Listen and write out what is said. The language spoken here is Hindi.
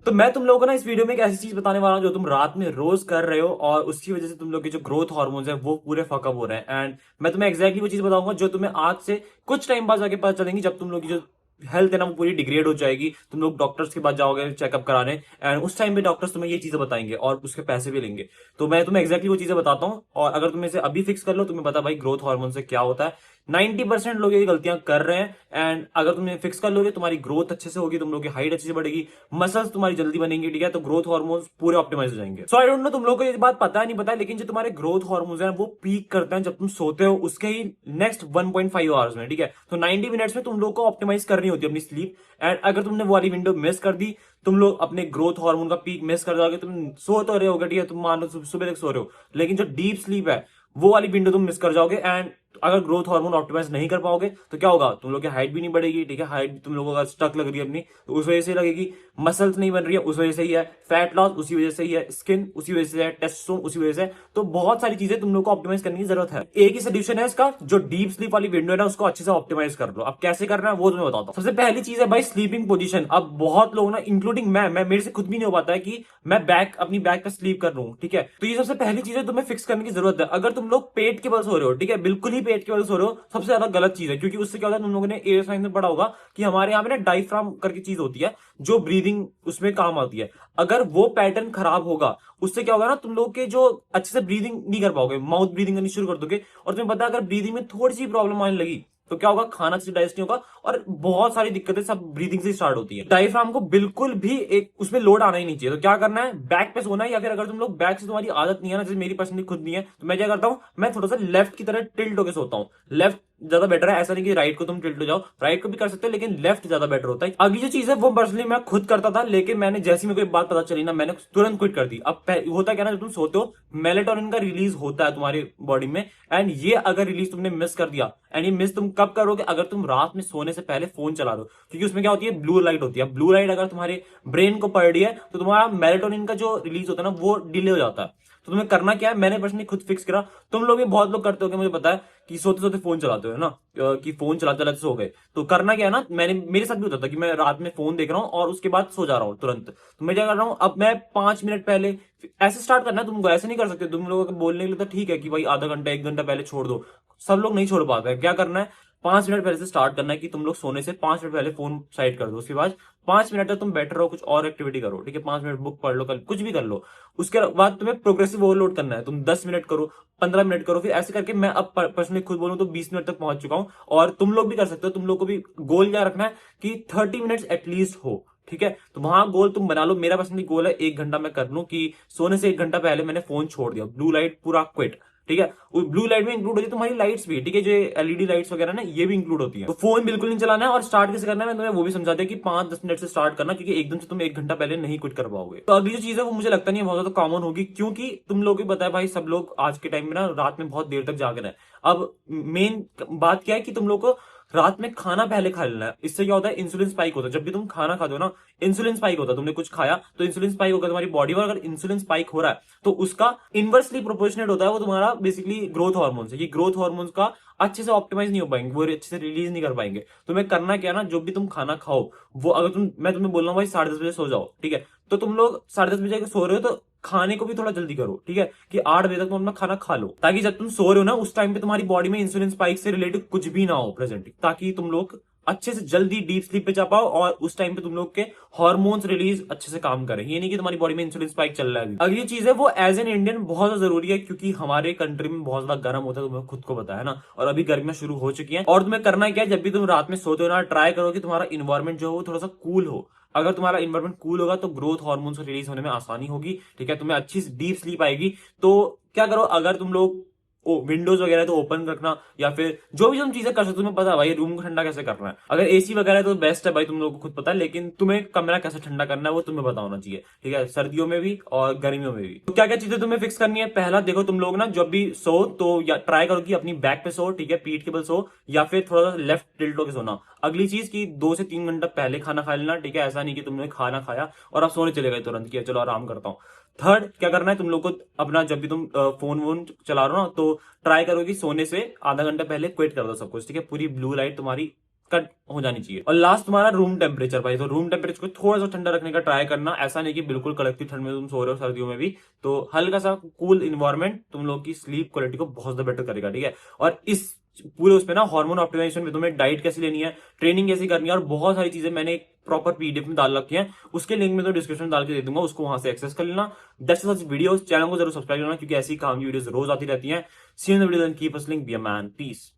तो मैं तुम लोगों को ना इस वीडियो में एक ऐसी चीज बताने वाला हूं जो तुम रात में रोज कर रहे हो और उसकी वजह से तुम लोग के जो ग्रोथ हार्मोन्स है वो पूरे फकअप हो रहे हैं। एंड मैं तुम्हें एक्जैक्टली वो चीज बताऊंगा जो तुम्हें आज से कुछ टाइम बाद जाके पता चलेंगी, जब तुम लोग की जो हेल्थ है ना वो पूरी डिग्रेड हो जाएगी। तुम लोग डॉक्टर्स के पास जाओगे चेकअप कराने, एंड उस टाइम पे डॉक्टर्स तुम्हें ये चीजें बताएंगे और उसके पैसे भी लेंगे। तो मैं तुम्हें एक्जैक्टली वो चीजें बताता हूँ, और अगर तुम इसे अभी फिक्स कर लो, तुम्हें पता भाई ग्रोथ हार्मोन से क्या होता है। 90% लोग ये गलतियां कर रहे हैं, एंड अगर तुम फिक्स कर लोगे तुम्हारी ग्रोथ अच्छे से होगी, तुम लोग की हाइट अच्छे से बढ़ेगी, मसल्स तुम्हारी जल्दी बनेंगी, ठीक है। तो ग्रोथ हार्मोन्स पूरे ऑप्टिमाइज हो जाएंगे। सो आई डोंट नो तुम लोगों को ये बात पता है नहीं पता है, लेकिन जो तुम्हारे ग्रोथ हार्मोन्स हैं वो पीक करते हैं जब तुम सोते हो उसके ही नेक्स्ट 1.5 आवर्स में, ठीक है। तो 90 मिनट्स में तुम लोग को ऑप्टिमाइज करनी होती है अपनी स्लीप, एंड अगर तुमने वो वाली विंडो मिस कर दी, तुम लोग अपने ग्रोथ हार्मोन का पीक मिस कर जाओगे। तुम सो तो रहे होगे, ठीक है, तुम मान लो सुबह तक सो रहे हो, लेकिन जो डीप स्लीप है वो वाली विंडो तुम मिस कर जाओगे। एंड अगर ग्रोथ हार्मोन ऑप्टिमाइज नहीं कर पाओगे तो क्या होगा, तुम लोग की हाइट भी नहीं बढ़ेगी, ठीक है। हाइट भी तुम लोगों का स्टक लग रही है अपनी, तो उस वजह से लगेगी। मसल्स नहीं बन रही है, उस वजह से ही है। फैट लॉस उसी वजह से ही है। स्किन उसी वजह से है। टेस्टोस्टेरोन उसी वजह से है। तो बहुत सारी चीजें तुम लोग को ऑप्टिमाइज करने की जरूरत है। एक ही सोल्यूशन है इसका, जो डीप स्लीप वाली विंडो है ना उसको अच्छे से ऑप्टिमाइज कर लो। अब कैसे करना है वो तुम्हें बताता हूं। सबसे पहली चीज है भाई स्लीपिंग पोजीशन। अब बहुत लोग ना, इंक्लूडिंग मैं मेरे से खुद भी नहीं हो पाता है कि मैं अपनी बैक पे स्लीप कर लूं, ठीक है। तो ये सबसे पहली चीज है तुम्हें फिक्स करने की जरूरत है। अगर तुम लोग पेट के बल सो रहे हो, ठीक है, बिल्कुल ही पेट के बल सो रहे हो, सबसे ज्यादा गलत चीज है। क्योंकि उससे क्या होता है, तुम लोगों ने एयर साइंस में पढ़ा होगा कि हमारे यहाँ पे ना डायफ्राम करके चीज होती है जो ब्रीदिंग उसमें काम आती है। अगर वो पैटर्न खराब होगा, उससे क्या होगा ना, तुम लोग के जो अच्छे से ब्रीदिंग नहीं कर पाओगे, माउथ ब्रीदिंग करनी शुरू कर दोगे। और तुम्हें पता है अगर ब्रीदिंग में थोड़ी सी प्रॉब्लम आने लगी तो क्या होगा, खाना अच्छे डाइजेस्ट नहीं होगा और बहुत सारी दिक्कतें सब ब्रीदिंग से स्टार्ट होती है। डायफ्राम को बिल्कुल भी एक उसमें लोड आना ही नहीं चाहिए। तो क्या करना है, बैक पे सोना है, या फिर अगर तुम लोग बैक से तुम्हारी आदत नहीं है ना, जैसे मेरी पर्सनली खुद नहीं है, तो मैं क्या करता हूं, मैं थोड़ा सा लेफ्ट की तरह टिल्ट होकर सोता हूं। लेफ्ट ज्यादा बेटर है, ऐसा नहीं कि राइट को तुम टिल्ट हो जाओ, राइट को भी कर सकते हो, लेकिन लेफ्ट ज्यादा बेटर होता है। अगली जो चीज है वो पर्सनली मैं खुद करता था, लेकिन मैंने जैसी मेरे को एक बात पता चली ना, मैंने तुरंत क्विट कर दी। अब होता क्या ना, जब तुम सोते हो मेलेटोनिन का रिलीज होता है तुम्हारी बॉडी में, एंड ये अगर रिलीज तुमने मिस कर दिया, एंड ये मिस तुम कब करोगे, अगर तुम रात में सोने से पहले फोन चला दो। क्योंकि उसमें क्या होती है, ब्लू लाइट होती है। ब्लू लाइट अगर तुम्हारे ब्रेन को पड़ रही है तो तुम्हारा मेलेटोनिन का जो रिलीज होता है ना वो डिले हो जाता है। तो तुम्हें करना क्या है, मैंने पर्सनली खुद फिक्स करा, तुम लोग भी बहुत लोग करते हो, मुझे पता है कि सोते सोते फोन चलाते हो ना, कि फोन चलाते चलाते सो गए। तो करना क्या है ना, मेरे साथ भी होता था कि मैं रात में फोन देख रहा हूँ और उसके बाद सो जा रहा हूँ तुरंत। तो मैं क्या कर रहा हूँ, अब मैं 5 मिनट पहले, ऐसे स्टार्ट करना है। तुम ऐसे नहीं कर सकते, तुम लोगों को बोलने के लिए तो ठीक है कि भाई आधा घंटा 1 घंटा पहले छोड़ दो, सब लोग नहीं छोड़ पाते हैं। क्या करना है, 5 मिनट पहले से स्टार्ट करना है कि तुम लोग सोने से 5 मिनट पहले फोन साइड कर दो। उसके बाद 5 मिनट तक तुम बैठे रहो, कुछ और एक्टिविटी करो, ठीक है। 5 मिनट बुक पढ़ लो, कल कुछ भी कर लो। उसके बाद तुम्हें प्रोग्रेसिव ओवरलोड करना है। तुम 10 मिनट करो, 15 मिनट करो, फिर ऐसे करके मैं अब पर्सनली खुद बोलूं तो 20 मिनट तक पहुंच चुका हूं। और तुम लोग भी कर सकते हो। तुम लोग को भी गोल क्या रखना है कि 30 मिनट्स एटलीस्ट हो, ठीक है। तो वहां गोल तुम बना लो। मेरा पर्सनली गोल है 1 घंटा मैं कर लूं, कि सोने से 1 घंटा पहले मैंने फोन छोड़ दिया, ब्लू लाइट पूरा क्विट, ठीक है। ब्लू लाइट में इंक्लूड होती है तुम्हारी लाइट्स भी, ठीक है, जो एलईडी लाइट्स वगैरह ना ये भी इंक्लूड होती है। तो फोन बिल्कुल नहीं चलाना है। और स्टार्ट कैसे करना है मैं तुम्हें वो भी समझा दिया कि 5-10 मिनट से स्टार्ट करना, क्योंकि एकदम से तुम 1 घंटा पहले नहीं क्विट कर पाओगे। तो अगली जो चीज है वो मुझे लगता नहीं है बहुत ज्यादा कॉमन होगी, क्योंकि तुम लोग भी पता है भाई, सब लोग आज के टाइम में ना रात में बहुत देर तक जाग रहे हैं। अब मेन बात क्या है कि तुम लोग को रात में खाना पहले खा लेना है। इससे क्या होता है, इंसुलिन स्पाइक होता है। जब भी तुम खाना खाते हो ना, इंसुलिन स्पाइक होता है। तुमने कुछ खाया तो इंसुलिन स्पाइक होगा तुम्हारी बॉडी में। अगर इंसुलिन स्पाइक हो रहा है तो उसका इनवर्सली प्रोपोर्शनेट होता है वो तुम्हारा बेसिकली ग्रोथ हार्मोन है। ये ग्रोथ हार्मोन्स का अच्छे से ऑप्टिमाइज नहीं हो पाएंगे, वो अच्छे से रिलीज नहीं कर पाएंगे। तुम्हें करना क्या ना, जो भी तुम खाना खाओ वो, अगर मैं तुम्हें बोल रहा हूँ भाई 10:30 बजे सो जाओ, ठीक है, तो तुम लोग 10:30 बजे सो रहे हो तो खाने को भी थोड़ा जल्दी करो, ठीक है, कि 8 बजे तक तुम अपना खाना खा लो, ताकि जब तुम सो रहे हो ना उस टाइम पे तुम्हारी बॉडी में इंसुलिन स्पाइक से रिलेटेड कुछ भी ना हो प्रेजेंट, ताकि तुम लोग अच्छे से जल्दी डीप स्लीप पे जा पाओ और उस टाइम पे तुम लोग के हार्मोन्स रिलीज अच्छे से काम करें। ये नहीं कि तुम्हारी बॉडी में इंसुलिन स्पाइक चल रहा है। अगली चीज है वो एज एन इंडियन बहुत ज्यादा जरूरी है, क्योंकि हमारे कंट्री में बहुत ज्यादा गर्म होता है, तुम्हें खुद को पता है ना, और अभी गर्मियां शुरू हो चुकी हैं। और तुम्हें करना क्या है, जब भी तुम रात में सोते हो ना, ट्राई करो कि तुम्हारा इन्वायरमेंट जो है वो थोड़ा सा कूल हो। अगर तुम्हारा इन्वायरमेंट कूल होगा तो ग्रोथ हार्मोन्स रिलीज होने में आसानी होगी, ठीक है, तुम्हें अच्छी डीप स्लीप आएगी। तो क्या करो, अगर तुम लोग विंडोज वगैरह तो ओपन रखना, या फिर जो भी तुम चीजें कर सकते हो। तुम्हें पता है भाई रूम को ठंडा कैसे करना है। अगर एसी वगैरह है तो बेस्ट है भाई, तुम लोगों को खुद पता है, लेकिन तुम्हें कमरा कैसे ठंडा करना है वो तुम्हें पता होना चाहिए, ठीक है, सर्दियों में भी और गर्मियों में भी। तो क्या क्या चीजें तुम्हें फिक्स करनी है, पहला देखो, तुम लोग ना जब भी सो तो या ट्राई करो कि अपनी बैक पे सो, ठीक है, पीठ के बल सो, या फिर थोड़ा सा लेफ्ट टिल्ट होकर सोना। अगली चीज की 2 से 3 घंटा पहले खाना खा लेना, ठीक है। ऐसा नहीं कि तुमने खाना खाया और आप सोने चले गए तुरंत, किया चलो आराम करता हूँ। थर्ड क्या करना है, तुम लोग को अपना जब भी तुम फोन वोन चला रहे हो ना, तो ट्राई करो कि सोने से आधा घंटा पहले क्विट कर दो सब कुछ, ठीक है। पूरी ब्लू लाइट तुम्हारी कट हो जानी चाहिए। और लास्ट तुम्हारा रूम टेम्परेचर भाई, तो रूम टेम्परेचर को थोड़ा सा ठंडा रखने का ट्राई करना, ऐसा नहीं कि बिल्कुल कड़कती ठंड में तुम सो रहे हो सर्दियों में भी, तो हल्का सा कूल इन्वायरमेंट तुम लोग की स्लीप क्वालिटी को बहुत ज्यादा बेटर करेगा, ठीक है। और इस पूरे उसमें ना हार्मोन ऑप्टिमाइजेशन में तुम्हें डाइट कैसी लेनी है, ट्रेनिंग कैसी करनी है, और बहुत सारी चीजें मैंने एक प्रॉपर पीडीएफ में डाल रखी है, उसके लिंक में तो डिस्क्रिप्शन में डाल के दे दूंगा, उसको वहां से एक्सेस कर लेना। दैट्स सच वीडियो, चैनल को जरूर सब्सक्राइब करना क्योंकि ऐसी काम की वीडियोस रोज आती रहती हैं। See you in the video, then keep hustling, be a man, piece.